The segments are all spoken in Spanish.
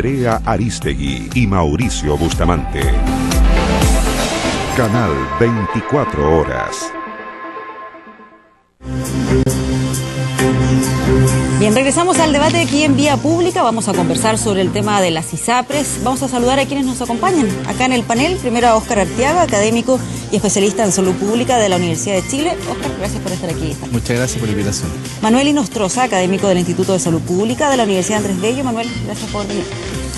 Andrea Arístegui y Mauricio Bustamante. Canal 24 Horas. Bien, regresamos al debate aquí en Vía Pública. Vamos a conversar sobre el tema de las ISAPRES. Vamos a saludar a quienes nos acompañan acá en el panel. Primero a Óscar Arteaga, académico y especialista en salud pública de la Universidad de Chile. Óscar, gracias por estar aquí. Muchas gracias por la invitación. Manuel Inostroza, académico del Instituto de Salud Pública de la Universidad Andrés Bello. Manuel, gracias por venir.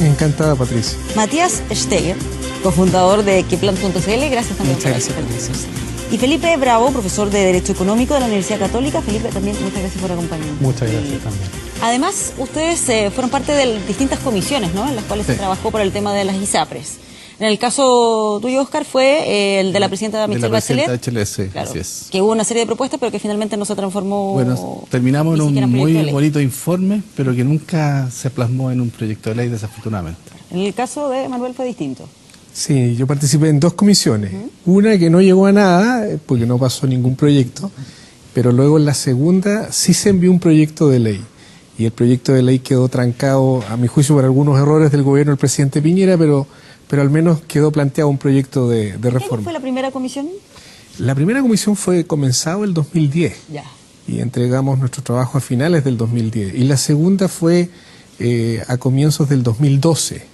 Encantada, Patricia. Matías Steger, cofundador de Keplant.cl. Gracias también. Muchas gracias, Patricia. Y Felipe Bravo, profesor de Derecho Económico de la Universidad Católica. Felipe, también muchas gracias por acompañarnos. Muchas gracias también. Además, ustedes fueron parte de distintas comisiones, ¿no?, en las cuales se trabajó por el tema de las ISAPRES. En el caso tuyo, Óscar, fue el de la presidenta Michelle Bachelet. Bachelet, sí, claro, así es. Que hubo una serie de propuestas, pero que finalmente no se transformó. Bueno, terminamos en un muy bonito informe, pero que nunca se plasmó en un proyecto de ley, desafortunadamente. En el caso de Manuel fue distinto. Sí, yo participé en dos comisiones. Una que no llegó a nada, porque no pasó ningún proyecto, pero luego en la segunda sí se envió un proyecto de ley. Y el proyecto de ley quedó trancado, a mi juicio, por algunos errores del gobierno del presidente Piñera, pero al menos quedó planteado un proyecto de reforma. ¿Qué fue la primera comisión? La primera comisión fue comenzado el 2010. Ya. Y entregamos nuestro trabajo a finales del 2010. Y la segunda fue a comienzos del 2012.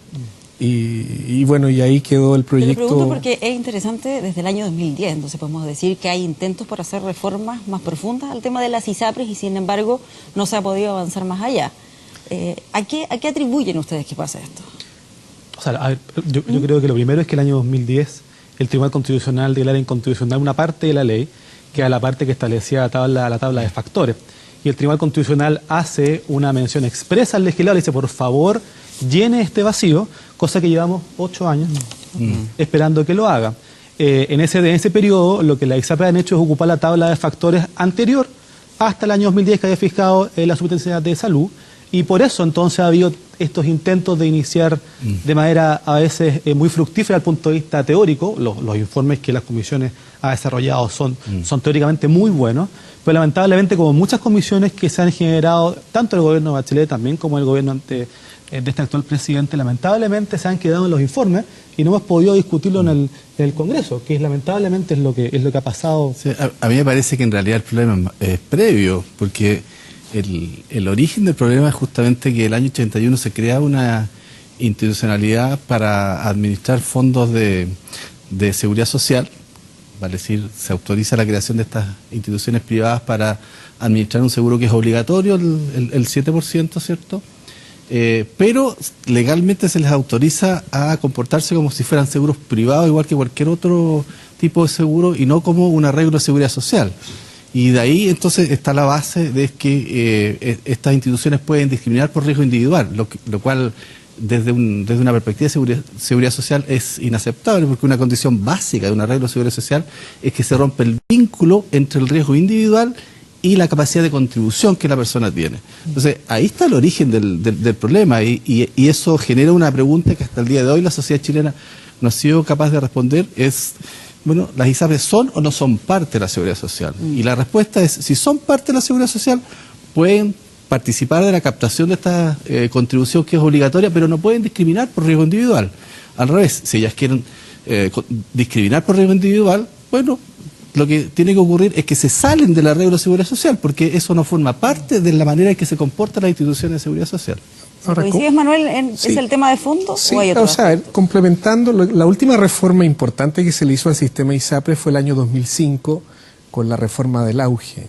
Y bueno, y ahí quedó el proyecto. Te lo pregunto porque es interesante desde el año 2010, entonces podemos decir que hay intentos por hacer reformas más profundas al tema de las ISAPRES y sin embargo no se ha podido avanzar más allá. ¿A qué atribuyen ustedes que pasa esto? O sea, a ver, yo creo que lo primero es que el año 2010 el Tribunal Constitucional declara inconstitucional una parte de la ley, que era la parte que establecía la tabla de factores. Y el Tribunal Constitucional hace una mención expresa al legislador y dice, por favor, llene este vacío, cosa que llevamos 8 años esperando que lo haga. En ese periodo, lo que la ISAPRES han hecho es ocupar la tabla de factores anterior hasta el año 2010 que había fijado la Superintendencia de Salud, y por eso entonces ha habido estos intentos de iniciar de manera a veces muy fructífera desde el punto de vista teórico. Los informes que las comisiones han desarrollado son teóricamente muy buenos, pero lamentablemente, como muchas comisiones que se han generado, tanto el gobierno de Bachelet también como el gobierno de este actual presidente, lamentablemente se han quedado en los informes y no hemos podido discutirlo en el Congreso, que lamentablemente es lo que ha pasado. Sí, a mí me parece que en realidad el problema es previo, porque el origen del problema es justamente que el año 81 se crea una institucionalidad para administrar fondos de seguridad social, vale decir, se autoriza la creación de estas instituciones privadas para administrar un seguro que es obligatorio, el 7%, ¿cierto? Pero legalmente se les autoriza a comportarse como si fueran seguros privados, igual que cualquier otro tipo de seguro, y no como un arreglo de seguridad social. Y de ahí entonces está la base de que estas instituciones pueden discriminar por riesgo individual, lo cual desde una perspectiva de seguridad social es inaceptable, porque una condición básica de un arreglo de seguridad social es que se rompe el vínculo entre el riesgo individual y la capacidad de contribución que la persona tiene. Entonces, ahí está el origen del problema y eso genera una pregunta que hasta el día de hoy la sociedad chilena no ha sido capaz de responder, es, bueno, ¿las ISAPRES son o no son parte de la seguridad social? Y la respuesta es, si son parte de la seguridad social, pueden participar de la captación de esta contribución que es obligatoria, pero no pueden discriminar por riesgo individual. Al revés, si ellas quieren discriminar por riesgo individual, bueno, lo que tiene que ocurrir es que se salen del arreglo de seguridad social, porque eso no forma parte de la manera en que se comportan las instituciones de seguridad social. ¿Coincides, Manuel, ¿es el tema de fondo? Sí, ¿o hay otro? o sea, complementando, la última reforma importante que se le hizo al sistema ISAPRES fue el año 2005, con la reforma del auge.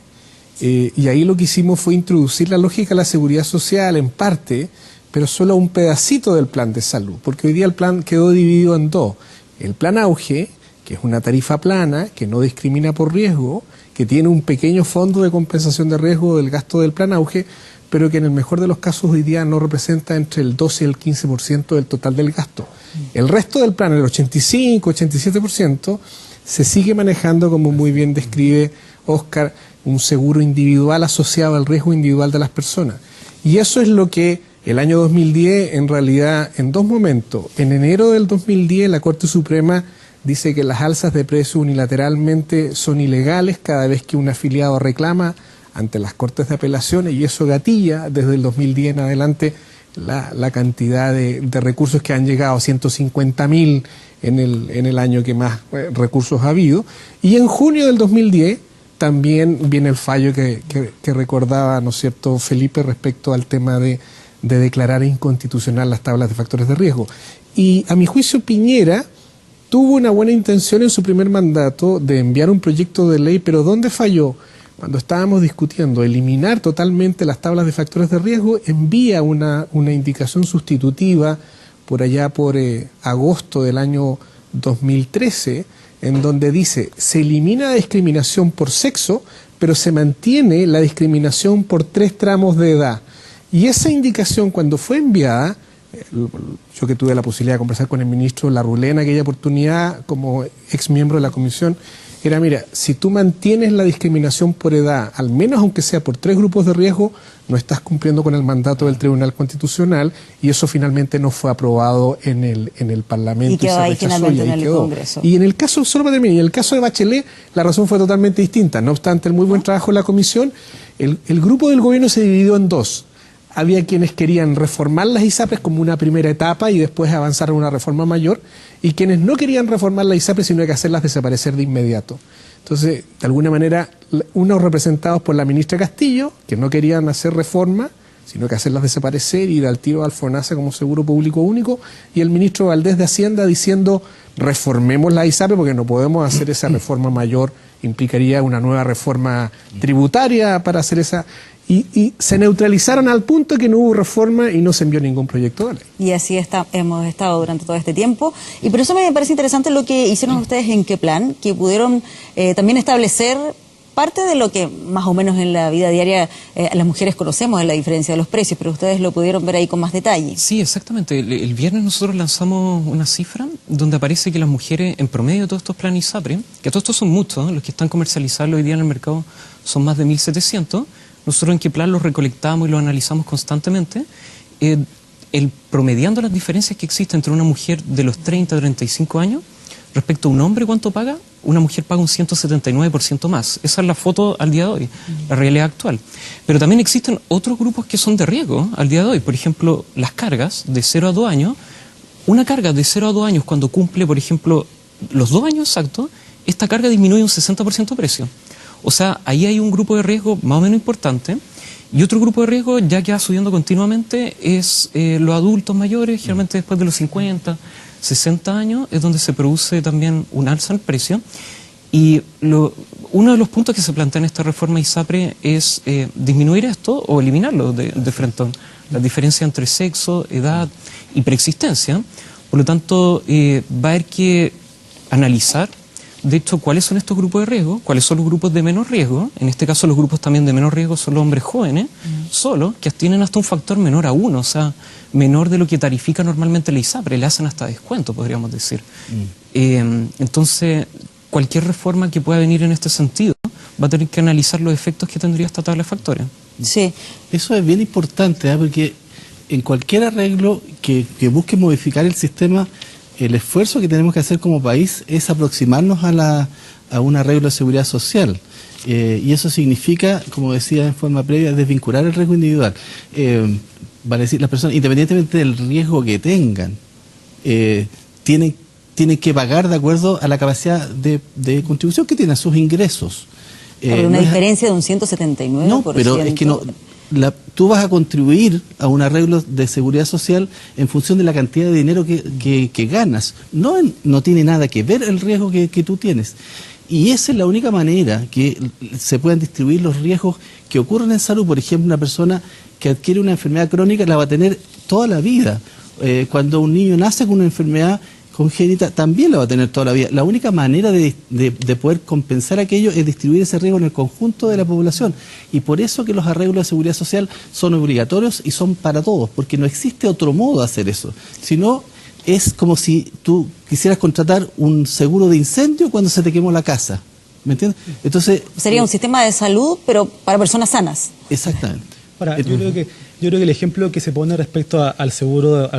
Y ahí lo que hicimos fue introducir la lógica de la seguridad social en parte, pero solo un pedacito del plan de salud, porque hoy día el plan quedó dividido en dos. El plan auge, que es una tarifa plana, que no discrimina por riesgo, que tiene un pequeño fondo de compensación de riesgo del gasto del plan auge, pero que en el mejor de los casos hoy día no representa entre el 12 y el 15% del total del gasto. El resto del plan, el 85, 87%, se sigue manejando, como muy bien describe Óscar, un seguro individual asociado al riesgo individual de las personas. Y eso es lo que el año 2010, en realidad, en dos momentos. En enero del 2010, la Corte Suprema dice que las alzas de precio unilateralmente son ilegales cada vez que un afiliado reclama ante las Cortes de Apelaciones, y eso gatilla desde el 2010 en adelante la cantidad de recursos que han llegado, 150.000 en el año que más recursos ha habido. Y en junio del 2010 también viene el fallo que recordaba, ¿no es cierto?, Felipe, respecto al tema de declarar inconstitucional las tablas de factores de riesgo. Y a mi juicio Piñera tuvo una buena intención en su primer mandato de enviar un proyecto de ley, pero ¿dónde falló? Cuando estábamos discutiendo eliminar totalmente las tablas de factores de riesgo, envía una indicación sustitutiva por allá por agosto del año 2013, en donde dice, se elimina la discriminación por sexo, pero se mantiene la discriminación por 3 tramos de edad. Y esa indicación, cuando fue enviada, yo que tuve la posibilidad de conversar con el ministro Larroulé en aquella oportunidad como ex miembro de la comisión, era, mira, si tú mantienes la discriminación por edad, al menos aunque sea por 3 grupos de riesgo, no estás cumpliendo con el mandato del Tribunal Constitucional, y eso finalmente no fue aprobado en el Parlamento. Y quedó ahí finalmente en el Congreso. Y en el caso, solo para terminar, en el caso de Bachelet, la razón fue totalmente distinta. No obstante el muy buen trabajo de la comisión, el grupo del gobierno se dividió en 2. Había quienes querían reformar las ISAPRES como una primera etapa y después avanzar a una reforma mayor, y quienes no querían reformar las ISAPRES, sino que hacerlas desaparecer de inmediato. Entonces, de alguna manera, unos representados por la ministra Castillo, que no querían hacer reforma, sino que hacerlas desaparecer, ir al tiro al FONASA como seguro público único, y el ministro Valdés de Hacienda diciendo, reformemos la ISAPRES porque no podemos hacer esa reforma mayor, implicaría una nueva reforma tributaria para hacer esa... Y se neutralizaron al punto que no hubo reforma y no se envió ningún proyecto de ley. Y así hemos estado durante todo este tiempo. Y por eso me parece interesante lo que hicieron ustedes en qué plan, que pudieron también establecer parte de lo que más o menos en la vida diaria las mujeres conocemos, de la diferencia de los precios, pero ustedes lo pudieron ver ahí con más detalle. Sí, exactamente. El viernes nosotros lanzamos una cifra donde aparece que las mujeres, en promedio de todos estos planes ISAPRE, que todos estos son muchos, los que están comercializados hoy día en el mercado son más de 1.700, nosotros en qué plan los recolectamos y los analizamos constantemente, promediando las diferencias que existen entre una mujer de los 30 a 35 años respecto a un hombre, ¿cuánto paga? Una mujer paga un 179% más. Esa es la foto al día de hoy, la realidad actual. Pero también existen otros grupos que son de riesgo al día de hoy. Por ejemplo, las cargas de 0 a 2 años. Una carga de 0 a 2 años, cuando cumple, por ejemplo, los 2 años exactos, esta carga disminuye un 60% de precio. O sea, ahí hay un grupo de riesgo más o menos importante. Y otro grupo de riesgo, ya que va subiendo continuamente, es los adultos mayores, generalmente después de los 50, 60 años, es donde se produce también un alza en el precio. Y uno de los puntos que se plantea en esta reforma ISAPRE es disminuir esto o eliminarlo de frente, la diferencia entre sexo, edad y preexistencia. Por lo tanto, va a haber que analizar, de hecho, cuáles son estos grupos de riesgo, cuáles son los grupos de menor riesgo. En este caso, los grupos también de menor riesgo son los hombres jóvenes, solo, que tienen hasta un factor menor a 1, o sea, menor de lo que tarifica normalmente la ISAPRE, le hacen hasta descuento, podríamos decir. Entonces, cualquier reforma que pueda venir en este sentido va a tener que analizar los efectos que tendría esta tabla de factores. Sí. Eso es bien importante, porque en cualquier arreglo que busque modificar el sistema, el esfuerzo que tenemos que hacer como país es aproximarnos a un arreglo de seguridad social. Y eso significa, como decía en forma previa, desvincular el riesgo individual. Vale decir, las personas, independientemente del riesgo que tengan, tienen que pagar de acuerdo a la capacidad de contribución que tienen, a sus ingresos. Pero una diferencia de un 179%. No, pero es que no... tú vas a contribuir a un arreglo de seguridad social en función de la cantidad de dinero que ganas. No tiene nada que ver el riesgo que tú tienes. Y esa es la única manera que se puedan distribuir los riesgos que ocurren en salud. Por ejemplo, una persona que adquiere una enfermedad crónica la va a tener toda la vida. Cuando un niño nace con una enfermedad congénita, también la va a tener toda la vida. La única manera de poder compensar aquello es distribuir ese riesgo en el conjunto de la población. Y por eso que los arreglos de seguridad social son obligatorios y son para todos, porque no existe otro modo de hacer eso. Si no, es como si tú quisieras contratar un seguro de incendio cuando se te quemó la casa. ¿Me entiendes? Entonces, sería un sistema de salud, pero para personas sanas. Exactamente. Ahora, yo creo que el ejemplo que se pone respecto al seguro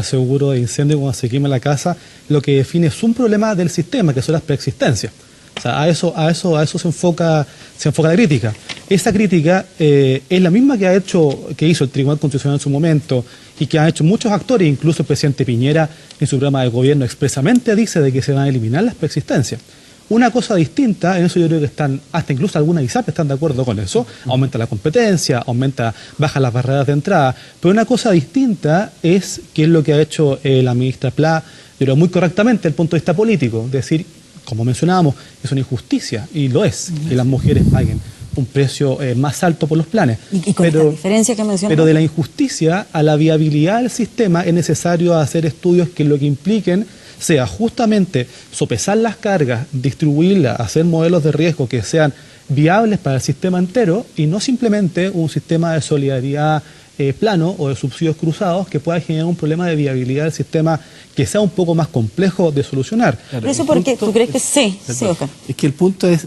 de incendio cuando se quema la casa, lo que define es un problema del sistema, que son las preexistencias. O sea, a eso se enfoca la crítica. Esa crítica es la misma que hizo el Tribunal Constitucional en su momento y que han hecho muchos actores, incluso el presidente Piñera en su programa de gobierno expresamente dice de que se van a eliminar las preexistencias. Una cosa distinta, en eso yo creo que están, hasta incluso algunas ISAPRES están de acuerdo con eso, aumenta la competencia, baja las barreras de entrada, pero una cosa distinta es qué es lo que ha hecho la ministra Pla, pero muy correctamente desde el punto de vista político, decir, como mencionábamos, es una injusticia, y lo es, que las mujeres paguen un precio más alto por los planes. Y con esta diferencia que mencionamos. Pero de la injusticia a la viabilidad del sistema es necesario hacer estudios que lo que impliquen sea justamente sopesar las cargas, distribuirlas, hacer modelos de riesgo que sean viables para el sistema entero y no simplemente un sistema de solidaridad plano o de subsidios cruzados que pueda generar un problema de viabilidad del sistema que sea un poco más complejo de solucionar. Claro, ¿pero eso porque tú crees que sí, Oscar? Es que el punto es,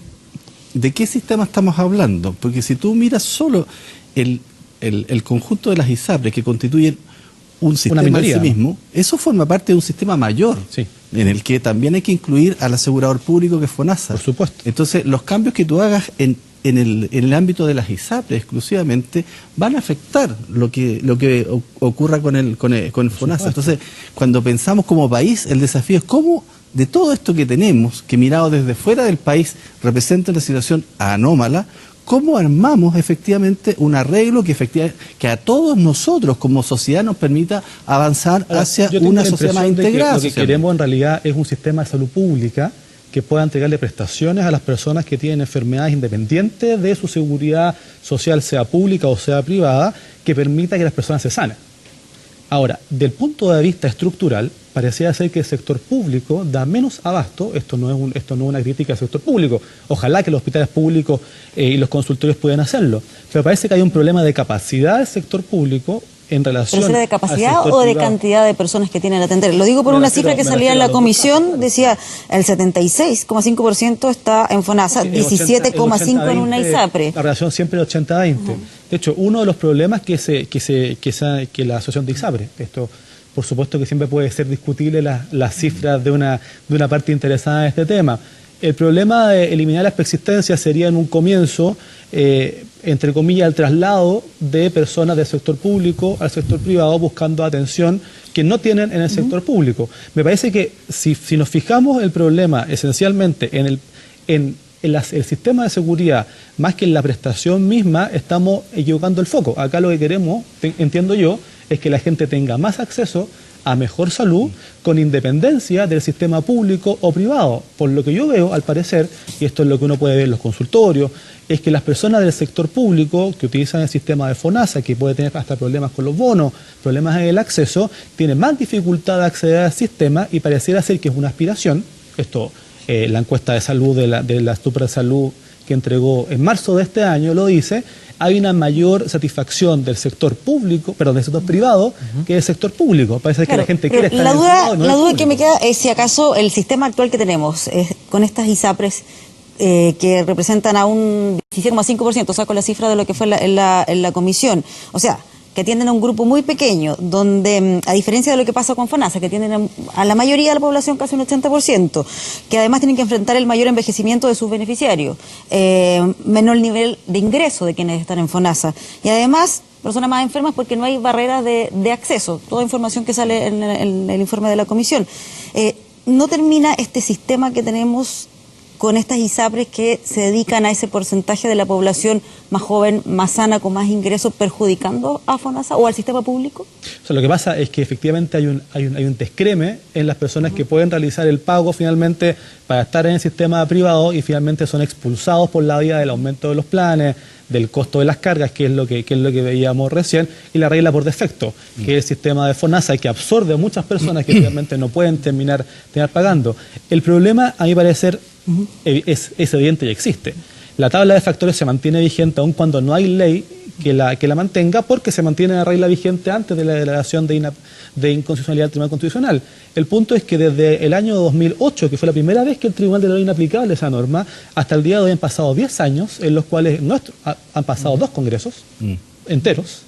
¿de qué sistema estamos hablando? Porque si tú miras solo el conjunto de las ISAPRES que constituyen un sistema en sí mismo, eso forma parte de un sistema mayor, sí, en el que también hay que incluir al asegurador público que es FONASA. Por supuesto. Entonces, los cambios que tú hagas en el ámbito de las ISAPRES exclusivamente van a afectar lo que ocurra con el FONASA. Entonces, cuando pensamos como país, el desafío es cómo de todo esto que tenemos, que mirado desde fuera del país representa una situación anómala, ¿cómo armamos efectivamente un arreglo que a todos nosotros como sociedad nos permita avanzar hacia una sociedad más integrada? Lo que queremos en realidad es un sistema de salud pública que pueda entregarle prestaciones a las personas que tienen enfermedades independientes de su seguridad social, sea pública o sea privada, que permita que las personas se sanen. Ahora, del punto de vista estructural, parecía ser que el sector público da menos abasto. Esto no es una crítica al sector público. Ojalá que los hospitales públicos y los consultorios puedan hacerlo. Pero parece que hay un problema de capacidad del sector público en relación. ¿Pero será de capacidad o de cantidad de personas que tienen que atender? Lo digo por una cifra que salía en la comisión, decía el 76,5% está en FONASA, 17,5% en una ISAPRE. La relación siempre es 80-20. De hecho, uno de los problemas que la asociación de ISAPRE, esto por supuesto que siempre puede ser discutible las cifras de una parte interesada en este tema. El problema de eliminar las preexistencias sería en un comienzo, entre comillas, el traslado de personas del sector público al sector privado buscando atención que no tienen en el sector público. Me parece que si nos fijamos el problema esencialmente en el sistema de seguridad más que en la prestación misma, estamos equivocando el foco. Acá lo que queremos, entiendo yo, es que la gente tenga más acceso a mejor salud con independencia del sistema público o privado. Por lo que yo veo, al parecer, y esto es lo que uno puede ver en los consultorios, es que las personas del sector público que utilizan el sistema de FONASA, que puede tener hasta problemas con los bonos, problemas en el acceso, tienen más dificultad de acceder al sistema y pareciera ser que es una aspiración. Esto, la encuesta de salud de la Supersalud que entregó en marzo de este año lo dice. Hay una mayor satisfacción del sector público, perdón, del sector privado, que del sector público. Parece que la gente quiere estar en el privado. La duda que me queda es si acaso el sistema actual que tenemos, con estas ISAPRES que representan a un 17,5%, saco la cifra de lo que fue en la comisión, o sea, que atienden a un grupo muy pequeño, donde, a diferencia de lo que pasa con FONASA, que atienden a la mayoría de la población, casi un 80%, que además tienen que enfrentar el mayor envejecimiento de sus beneficiarios, menor nivel de ingreso de quienes están en FONASA, y además personas más enfermas porque no hay barreras de acceso, toda información que sale en el informe de la comisión. ¿No termina este sistema que tenemos con estas ISAPRES que se dedican a ese porcentaje de la población más joven, más sana, con más ingresos, perjudicando a FONASA o al sistema público? O sea, lo que pasa es que efectivamente hay un descreme en las personas que pueden realizar el pago finalmente para estar en el sistema privado y finalmente son expulsados por la vía del aumento de los planes, del costo de las cargas, que es lo que veíamos recién, y la regla por defecto, que es el sistema de FONASA que absorbe a muchas personas que finalmente no pueden terminar pagando. El problema, a mi parecer, es evidente y existe. La tabla de factores se mantiene vigente aun cuando no hay ley que la mantenga, porque se mantiene la regla vigente antes de la declaración de inconstitucionalidad del Tribunal Constitucional. El punto es que desde el año 2008, que fue la primera vez que el Tribunal declaró inaplicable esa norma, hasta el día de hoy han pasado 10 años en los cuales han pasado 2 congresos enteros,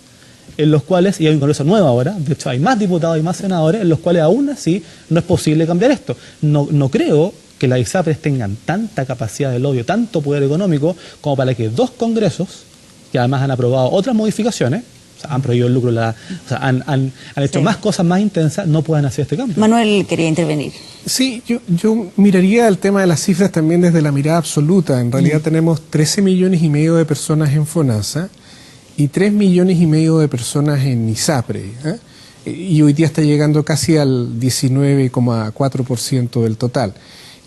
en los cuales, y hay un congreso nuevo ahora, de hecho hay más diputados y más senadores, en los cuales aún así no es posible cambiar esto. No creo que las ISAPRES tengan tanta capacidad de lobby, tanto poder económico, como para que 2 congresos, que además han aprobado otras modificaciones, o sea, han prohibido el lucro, o sea, han hecho más cosas más intensas, no puedan hacer este cambio. Manuel quería intervenir. Sí, yo miraría el tema de las cifras también desde la mirada absoluta. En realidad tenemos 13 millones y medio de personas en FONASA y 3 millones y medio de personas en ISAPRE, y hoy día está llegando casi al 19,4% del total.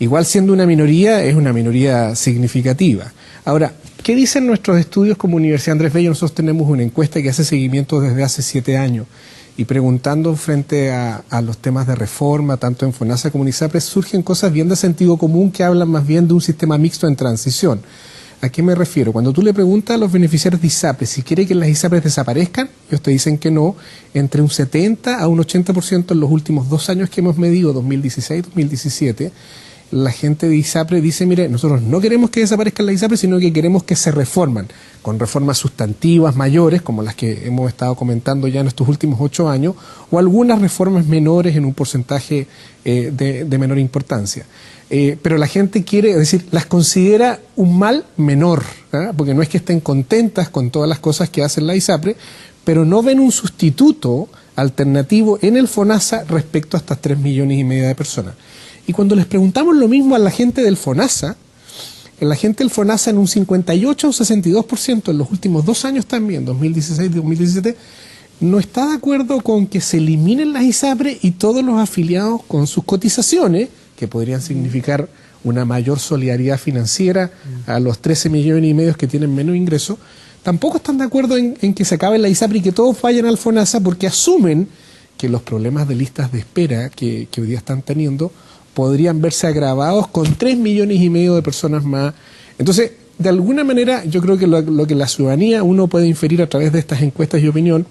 Igual siendo una minoría, es una minoría significativa. Ahora, ¿qué dicen nuestros estudios como Universidad Andrés Bello? Nosotros tenemos una encuesta que hace seguimiento desde hace 7 años y preguntando frente a los temas de reforma, tanto en FONASA como en ISAPRES, surgen cosas bien de sentido común que hablan más bien de un sistema mixto en transición. ¿A qué me refiero? Cuando tú le preguntas a los beneficiarios de ISAPRES si quiere que las ISAPRES desaparezcan, ellos te dicen que no, entre un 70 a un 80% en los últimos 2 años que hemos medido, 2016-2017, la gente de ISAPRE dice, mire, nosotros no queremos que desaparezcan las ISAPRES, sino que queremos que se reforman, con reformas sustantivas mayores, como las que hemos estado comentando ya en estos últimos 8 años, o algunas reformas menores en un porcentaje de menor importancia. Pero la gente quiere, es decir, las considera un mal menor, porque no es que estén contentas con todas las cosas que hacen la ISAPRE, pero no ven un sustituto alternativo en el FONASA respecto a estas 3 millones y medio de personas. Y cuando les preguntamos lo mismo a la gente del FONASA, la gente del FONASA en un 58 o 62% en los últimos 2 años también, 2016 y 2017, no está de acuerdo con que se eliminen las ISAPRE y todos los afiliados con sus cotizaciones, que podrían significar una mayor solidaridad financiera a los 13 millones y medio que tienen menos ingresos, tampoco están de acuerdo en que se acabe la ISAPRE y que todos vayan al FONASA porque asumen que los problemas de listas de espera que hoy día están teniendo podrían verse agravados con 3 millones y medio de personas más. Entonces, de alguna manera, yo creo que lo que la ciudadanía uno puede inferir a través de estas encuestas y opinión,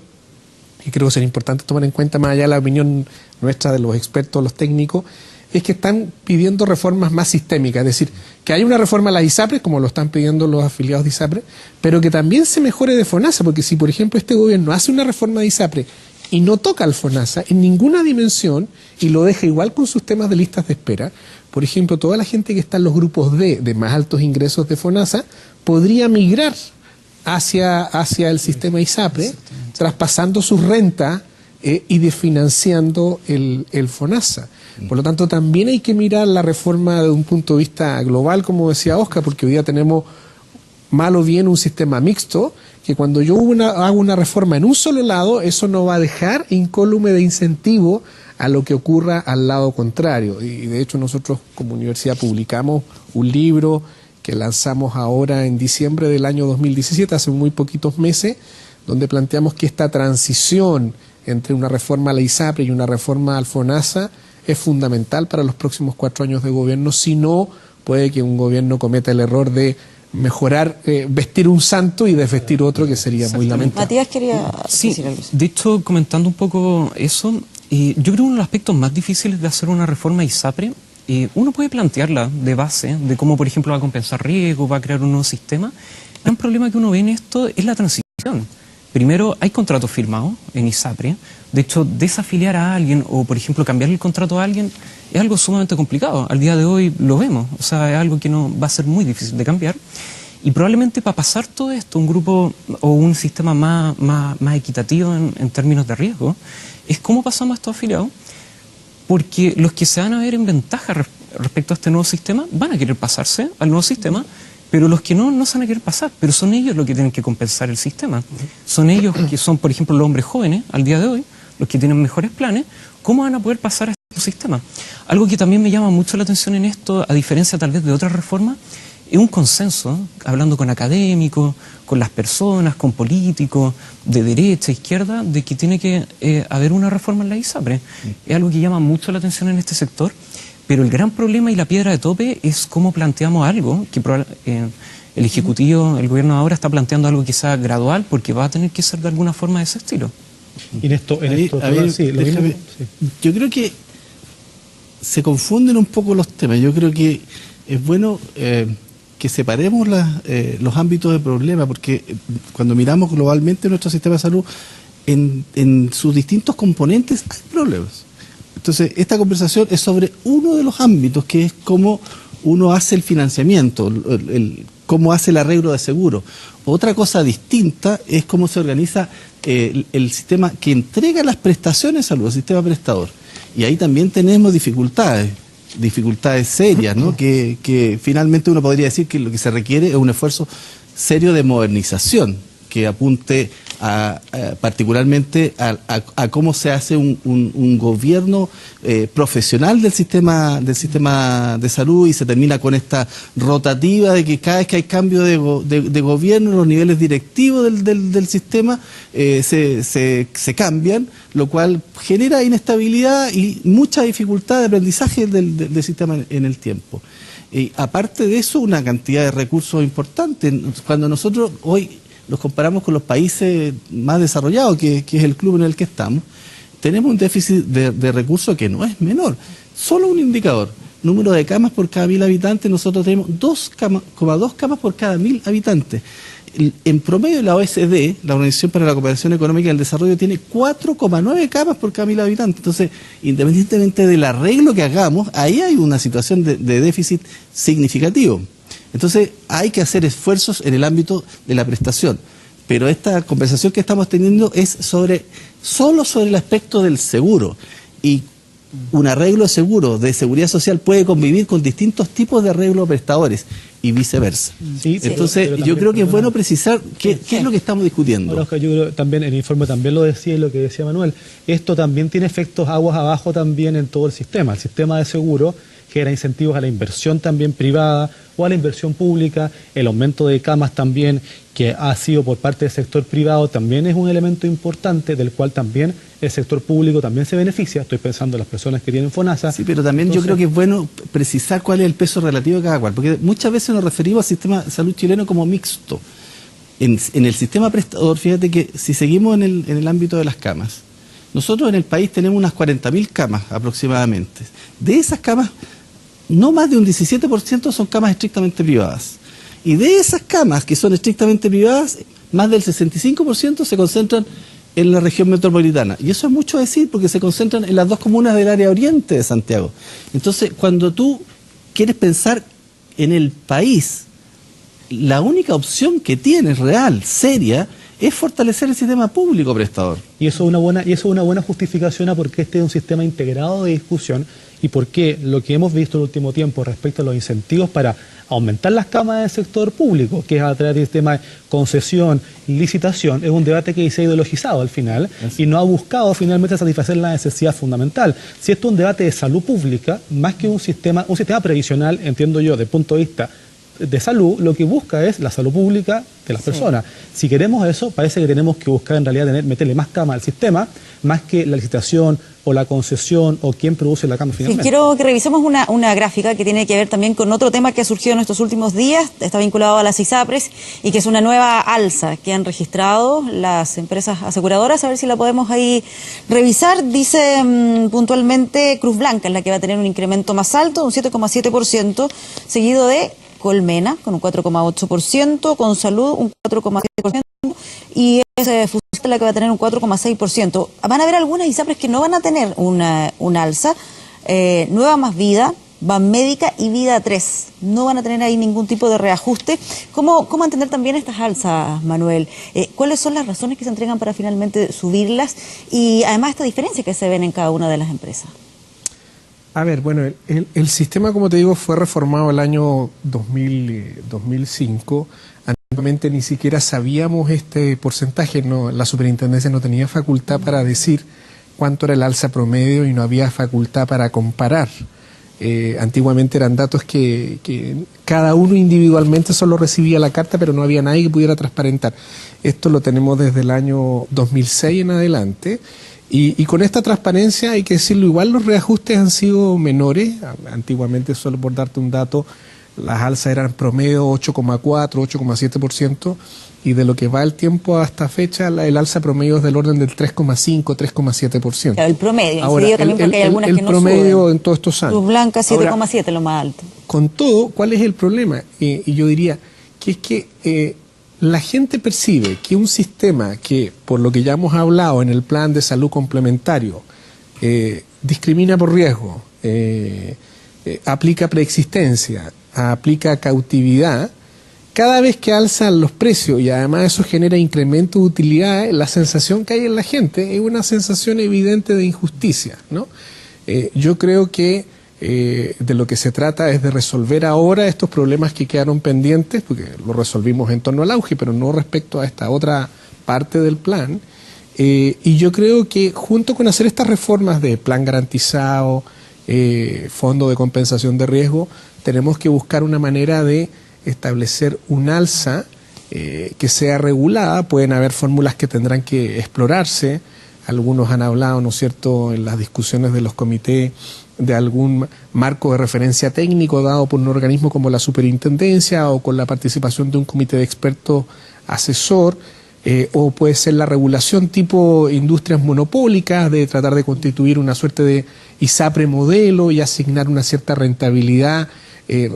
y creo que sería importante tomar en cuenta más allá de la opinión nuestra de los expertos, los técnicos, es que están pidiendo reformas más sistémicas, es decir, que haya una reforma a las ISAPRES, como lo están pidiendo los afiliados de ISAPRE, pero que también se mejore de FONASA, porque si, por ejemplo, este gobierno hace una reforma de ISAPRE y no toca al FONASA en ninguna dimensión y lo deja igual con sus temas de listas de espera, por ejemplo, toda la gente que está en los grupos D de más altos ingresos de FONASA podría migrar hacia el sistema ISAPRE, traspasando su renta y desfinanciando el FONASA. Por lo tanto, también hay que mirar la reforma de un punto de vista global, como decía Oscar, porque hoy día tenemos mal o bien un sistema mixto, que cuando yo hago una reforma en un solo lado, eso no va a dejar incólume de incentivo a lo que ocurra al lado contrario. Y de hecho nosotros como universidad publicamos un libro que lanzamos ahora en diciembre del año 2017, hace muy poquitos meses, donde planteamos que esta transición entre una reforma a la ISAPRE y una reforma al FONASA es fundamental para los próximos 4 años de gobierno, si no puede que un gobierno cometa el error de mejorar, vestir un santo y desvestir otro, que sería muy lamentable. Matías quería decir algo. De hecho, comentando un poco eso, yo creo que uno de los aspectos más difíciles de hacer una reforma ISAPRE, uno puede plantearla de base, de cómo, por ejemplo, va a compensar riesgos, va a crear un nuevo sistema. El gran problema que uno ve en esto es la transición. Primero, hay contratos firmados en ISAPRE. De hecho, desafiliar a alguien o, por ejemplo, cambiar el contrato a alguien es algo sumamente complicado. Al día de hoy lo vemos. O sea, es algo que no va a ser muy difícil de cambiar. Y probablemente para pasar todo esto, un grupo o un sistema más equitativo en términos de riesgo, es cómo pasamos a estos afiliados. Porque los que se van a ver en ventaja respecto a este nuevo sistema van a querer pasarse al nuevo sistema, pero los que no se van a querer pasar, pero son ellos los que tienen que compensar el sistema. Son ellos que son, por ejemplo, los hombres jóvenes al día de hoy, los que tienen mejores planes, ¿cómo van a poder pasar a este sistema? Algo que también me llama mucho la atención en esto, a diferencia tal vez de otras reformas, es un consenso, hablando con académicos, con las personas, con políticos, de derecha, izquierda, de que tiene que haber una reforma en la ISAPRE. Es algo que llama mucho la atención en este sector. Pero el gran problema y la piedra de tope es cómo planteamos algo, que el Ejecutivo, el Gobierno ahora está planteando algo quizá gradual, porque va a tener que ser de alguna forma de ese estilo. Y en esto sí, yo creo que se confunden un poco los temas. Yo creo que es bueno que separemos los ámbitos de problema, porque cuando miramos globalmente nuestro sistema de salud, en sus distintos componentes hay problemas. Entonces, esta conversación es sobre uno de los ámbitos, que es cómo uno hace el financiamiento, cómo hace el arreglo de seguro. Otra cosa distinta es cómo se organiza el sistema que entrega las prestaciones de salud, el sistema prestador. Y ahí también tenemos dificultades serias, ¿no? Que finalmente uno podría decir que lo que se requiere es un esfuerzo serio de modernización, que apunte particularmente a cómo se hace un gobierno profesional del sistema de salud, y se termina con esta rotativa de que cada vez que hay cambio de gobierno, los niveles directivos del sistema se cambian, lo cual genera inestabilidad y mucha dificultad de aprendizaje del sistema en el tiempo. Y aparte de eso, una cantidad de recursos importantes. Cuando nosotros hoy nos comparamos con los países más desarrollados, que es el club en el que estamos, tenemos un déficit de recursos que no es menor. Solo un indicador: número de camas por cada 1.000 habitantes, nosotros tenemos 2,2 camas por cada 1.000 habitantes. En promedio, la OECD, la Organización para la Cooperación Económica y el Desarrollo, tiene 4,9 camas por cada 1.000 habitantes. Entonces, independientemente del arreglo que hagamos, ahí hay una situación de déficit significativo. Entonces, hay que hacer esfuerzos en el ámbito de la prestación. Pero esta conversación que estamos teniendo es solo sobre el aspecto del seguro. Y un arreglo de seguro de seguridad social puede convivir con distintos tipos de arreglo de prestadores y viceversa. Sí, entonces, pero yo creo que es bueno precisar qué es lo que estamos discutiendo. Bueno, Oscar, yo creo también el informe también lo decía, y lo que decía Manuel, esto también tiene efectos aguas abajo también en todo el sistema. El sistema de seguro genera incentivos a la inversión también privada o a la inversión pública. El aumento de camas también, que ha sido por parte del sector privado, también es un elemento importante del cual también el sector público también se beneficia. Estoy pensando en las personas que tienen FONASA. Sí, pero también yo creo que es bueno precisar cuál es el peso relativo de cada cual, porque muchas veces nos referimos al sistema de salud chileno como mixto. En el sistema prestador, fíjate que si seguimos en el ámbito de las camas, nosotros en el país tenemos unas 40.000 camas aproximadamente. De esas camas, no más de un 17% son camas estrictamente privadas. Y de esas camas que son estrictamente privadas, más del 65% se concentran en la región metropolitana. Y eso es mucho decir, porque se concentran en las dos comunas del área oriente de Santiago. Entonces, cuando tú quieres pensar en el país, la única opción que tienes real, seria, es fortalecer el sistema público prestador. Y eso es una buena justificación a por qué este es un sistema integrado de discusión, y por qué lo que hemos visto en el último tiempo respecto a los incentivos para aumentar las camas del sector público, que es a través del sistema de concesión, licitación, es un debate que se ha ideologizado al final y no ha buscado finalmente satisfacer la necesidad fundamental. Si esto es un debate de salud pública, más que un sistema previsional, entiendo yo, desde el punto de vista de salud, lo que busca es la salud pública de las personas. Si queremos eso, parece que tenemos que buscar en realidad meterle más cama al sistema, más que la licitación o la concesión o quién produce la cama finalmente. Sí, quiero que revisemos una gráfica que tiene que ver también con otro tema que ha surgido en estos últimos días, está vinculado a las ISAPRES, y que es una nueva alza que han registrado las empresas aseguradoras. A ver si la podemos ahí revisar. Dice puntualmente Cruz Blanca es la que va a tener un incremento más alto, un 7,7%, seguido de Colmena con un 4,8%, con Salud un 4,7%, y es Fusil la que va a tener un 4,6%. Van a haber algunas ISAPRES que no van a tener una alza. Nueva Más Vida, Banmédica y Vida 3 no van a tener ahí ningún tipo de reajuste. ¿Cómo entender también estas alzas, Manuel? ¿Cuáles son las razones que se entregan para finalmente subirlas? Y además esta diferencia que se ven en cada una de las empresas. A ver, bueno, el sistema, como te digo, fue reformado el año 2005. Antiguamente ni siquiera sabíamos este porcentaje, la superintendencia no tenía facultad para decir cuánto era el alza promedio y no había facultad para comparar. Antiguamente eran datos que cada uno individualmente solo recibía la carta, pero no había nadie que pudiera transparentar. Esto lo tenemos desde el año 2006 en adelante. Y con esta transparencia, hay que decirlo, igual los reajustes han sido menores. Antiguamente, solo por darte un dato, las alzas eran promedio 8,4, 8,7%, y de lo que va el tiempo hasta fecha, el alza promedio es del orden del 3,5, 3,7%. Claro, el promedio, ahora, también porque hay algunas que no suben. El promedio en todos estos años. Cruz Blanca 7,7, lo más alto. Con todo, ¿cuál es el problema? Y yo diría que es que la gente percibe que un sistema que, por lo que ya hemos hablado en el plan de salud complementario, discrimina por riesgo, aplica preexistencia, aplica cautividad, cada vez que alzan los precios y además eso genera incremento de utilidades, la sensación que hay en la gente es una sensación evidente de injusticia, ¿no? Yo creo que de lo que se trata es de resolver ahora estos problemas que quedaron pendientes, porque lo resolvimos en torno al auge, pero no respecto a esta otra parte del plan. Y yo creo que junto con hacer estas reformas de plan garantizado, fondo de compensación de riesgo, tenemos que buscar una manera de establecer un alza que sea regulada. Pueden haber fórmulas que tendrán que explorarse. Algunos han hablado, ¿no es cierto?, en las discusiones de los comités de algún marco de referencia técnico dado por un organismo como la superintendencia o con la participación de un comité de expertos asesor, o puede ser la regulación tipo industrias monopólicas, de tratar de constituir una suerte de ISAPRE modelo y asignar una cierta rentabilidad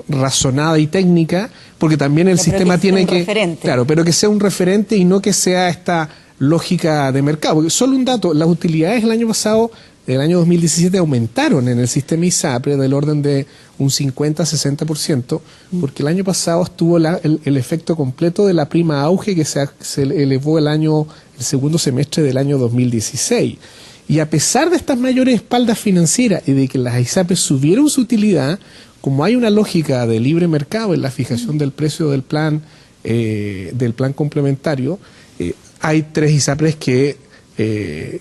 razonada y técnica, porque también el sistema tiene que... Claro, pero que sea un referente y no que sea esta lógica de mercado. Porque solo un dato, las utilidades el año pasado, el año 2017, aumentaron en el sistema ISAPRE del orden de un 50-60%, porque el año pasado estuvo el efecto completo de la prima auge que se elevó el segundo semestre del año 2016. Y a pesar de estas mayores espaldas financieras y de que las ISAPRES subieron su utilidad, como hay una lógica de libre mercado en la fijación del precio del plan complementario, hay 3 ISAPRES que,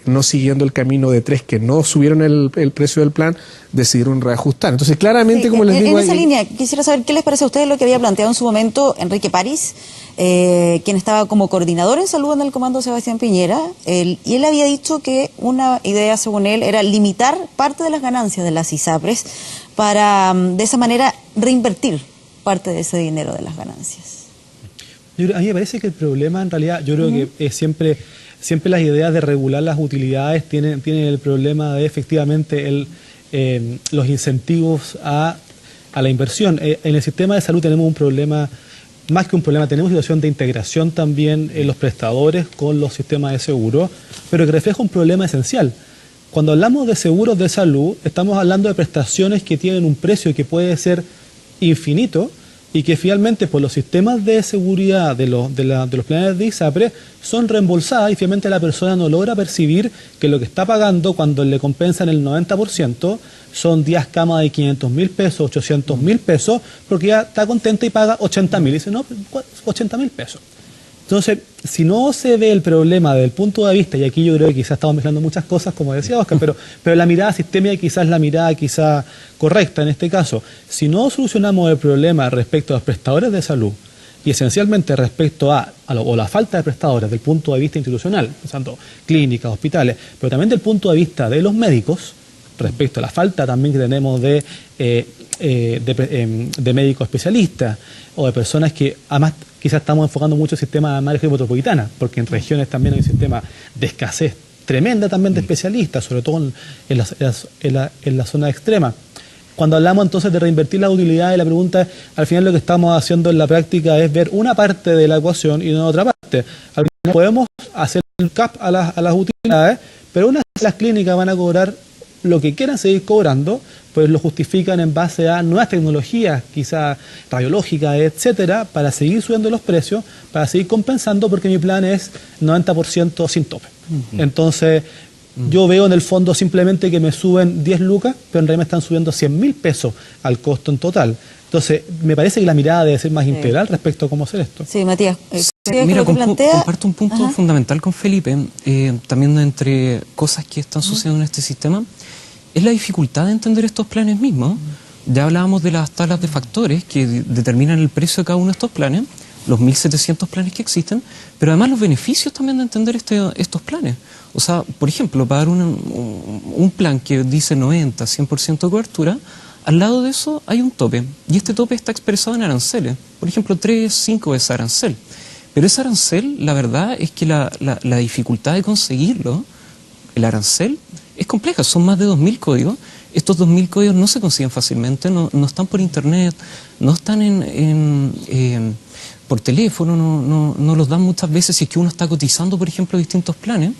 no siguiendo el camino de 3 que no subieron el precio del plan, decidieron reajustar. Entonces, claramente, como les digo... En esa línea, quisiera saber qué les parece a ustedes lo que había planteado en su momento Enrique París, quien estaba como coordinador en salud en el comando Sebastián Piñera, y él había dicho que una idea, según él, era limitar parte de las ganancias de las ISAPRES para, de esa manera, reinvertir parte de ese dinero de las ganancias. A mí me parece que el problema, en realidad, yo creo que es siempre las ideas de regular las utilidades tienen el problema de efectivamente los incentivos a la inversión. En el sistema de salud tenemos un problema, más que un problema, tenemos situación de integración también en los prestadores con los sistemas de seguro, pero que refleja un problema esencial. Cuando hablamos de seguros de salud, estamos hablando de prestaciones que tienen un precio que puede ser infinito y que finalmente por los sistemas de seguridad de los planes de ISAPRE son reembolsadas y finalmente la persona no logra percibir que lo que está pagando cuando le compensan el 90% son 10 camas de 500.000 pesos, 800.000 pesos, porque ya está contenta y paga 80.000. Y dice, no, 80.000 pesos. Entonces, si no se ve el problema desde el punto de vista, y aquí yo creo que quizás estamos mezclando muchas cosas, como decía Oscar, pero la mirada sistémica quizás es la mirada quizás correcta en este caso. Si no solucionamos el problema respecto a los prestadores de salud y esencialmente respecto a la falta de prestadores desde el punto de vista institucional, pensando clínicas, hospitales, pero también desde el punto de vista de los médicos, respecto a la falta también que tenemos de médicos especialistas o de personas que además quizás estamos enfocando mucho el sistema de región metropolitana, porque en regiones también hay un sistema de escasez tremenda también de especialistas, sobre todo en la zona extrema. Cuando hablamos entonces de reinvertir la utilidad, la pregunta es, al final lo que estamos haciendo en la práctica es ver una parte de la ecuación y no otra parte. Al final podemos hacer el cap a las utilidades, pero una vez las clínicas van a cobrar lo que quieran seguir cobrando, pues lo justifican en base a nuevas tecnologías, quizás radiológicas, etcétera, para seguir subiendo los precios, para seguir compensando, porque mi plan es 90% sin tope. Entonces, yo veo en el fondo simplemente que me suben 10 lucas, pero en realidad me están subiendo 100.000 pesos al costo en total. Entonces, me parece que la mirada debe ser más integral respecto a cómo hacer esto. Sí, Matías. Mira, comparto un punto fundamental con Felipe, también entre cosas que están sucediendo en este sistema, es la dificultad de entender estos planes mismos. Ya hablábamos de las tablas de factores que determinan el precio de cada uno de estos planes, los 1.700 planes que existen, pero además los beneficios también de entender estos planes. O sea, por ejemplo, pagar un plan que dice 90, 100% de cobertura, al lado de eso hay un tope, y este tope está expresado en aranceles, por ejemplo, 3, 5 veces arancel. Pero ese arancel, la verdad es que la dificultad de conseguirlo, el arancel, es compleja, son más de 2.000 códigos. Estos 2.000 códigos no se consiguen fácilmente, no están por internet, no están por teléfono, no los dan muchas veces si es que uno está cotizando, por ejemplo, distintos planes.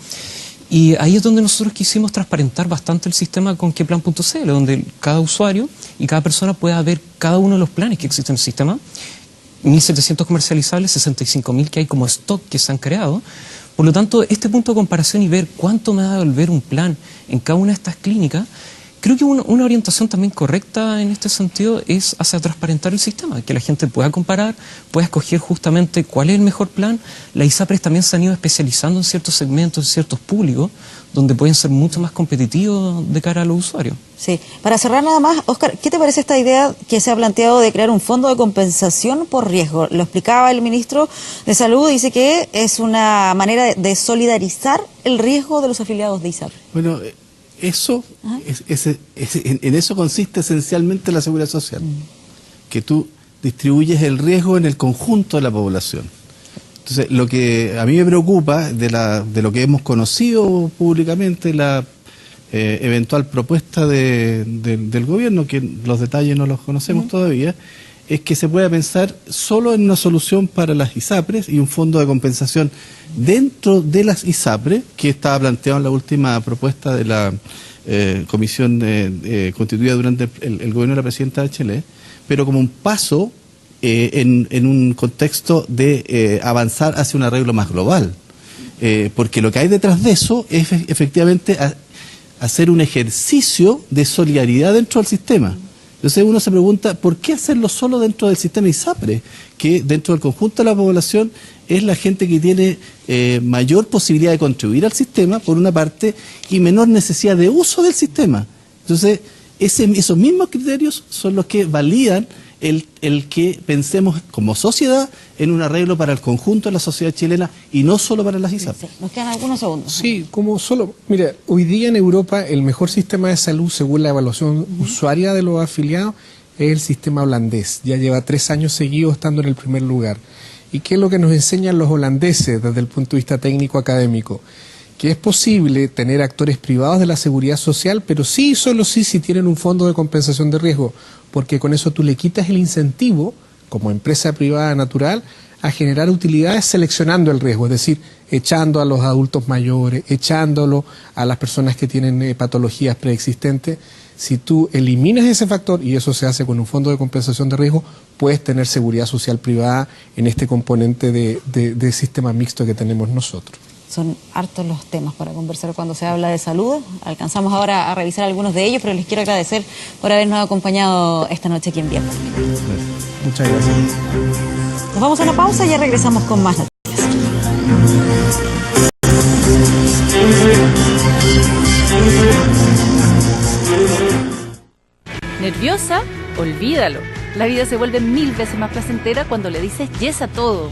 Y ahí es donde nosotros quisimos transparentar bastante el sistema con queplan.cl, donde cada usuario y cada persona pueda ver cada uno de los planes que existen en el sistema. 1.700 comercializables, 65.000 que hay como stock que se han creado. Por lo tanto, este punto de comparación y ver cuánto me va a devolver un plan en cada una de estas clínicas, creo que una orientación también correcta en este sentido es hacia transparentar el sistema, que la gente pueda comparar, pueda escoger justamente cuál es el mejor plan. Las ISAPRES también se han ido especializando en ciertos segmentos, en ciertos públicos, donde pueden ser mucho más competitivos de cara a los usuarios. Sí. Para cerrar nada más, Óscar, ¿qué te parece esta idea que se ha planteado de crear un fondo de compensación por riesgo? Lo explicaba el ministro de Salud, dice que es una manera de solidarizar el riesgo de los afiliados de ISAPRES. Bueno, eso en eso consiste esencialmente la seguridad social, que tú distribuyes el riesgo en el conjunto de la población. Entonces, lo que a mí me preocupa de lo que hemos conocido públicamente, la eventual propuesta del gobierno, que los detalles no los conocemos todavía, es que se pueda pensar solo en una solución para las ISAPRES y un fondo de compensación dentro de las ISAPRES, que estaba planteado en la última propuesta de la comisión constituida durante el gobierno de la presidenta Bachelet, pero como un paso en un contexto de avanzar hacia un arreglo más global. Porque lo que hay detrás de eso es efectivamente hacer un ejercicio de solidaridad dentro del sistema. Entonces uno se pregunta, ¿por qué hacerlo solo dentro del sistema ISAPRES? Que dentro del conjunto de la población es la gente que tiene mayor posibilidad de contribuir al sistema, por una parte, y menor necesidad de uso del sistema. Entonces, esos mismos criterios son los que validan el que pensemos como sociedad en un arreglo para el conjunto de la sociedad chilena y no solo para las ISAPRES. Sí, nos quedan algunos segundos. Sí, mira, hoy día en Europa el mejor sistema de salud según la evaluación usuaria de los afiliados es el sistema holandés. Ya lleva 3 años seguidos estando en el primer lugar. ¿Y qué es lo que nos enseñan los holandeses desde el punto de vista técnico académico? Que es posible tener actores privados de la seguridad social, pero sí, solo sí, si tienen un fondo de compensación de riesgo, porque con eso tú le quitas el incentivo, como empresa privada natural, a generar utilidades seleccionando el riesgo, es decir, echando a los adultos mayores, echándolo a las personas que tienen patologías preexistentes. Si tú eliminas ese factor, y eso se hace con un fondo de compensación de riesgo, puedes tener seguridad social privada en este componente de sistema mixto que tenemos nosotros. Son hartos los temas para conversar cuando se habla de salud. Alcanzamos ahora a revisar algunos de ellos, pero les quiero agradecer por habernos acompañado esta noche aquí en Vía Pública. Muchas gracias. Nos vamos a una pausa y ya regresamos con más noticias. ¿Nerviosa? Olvídalo. La vida se vuelve 1000 veces más placentera cuando le dices yes a todo.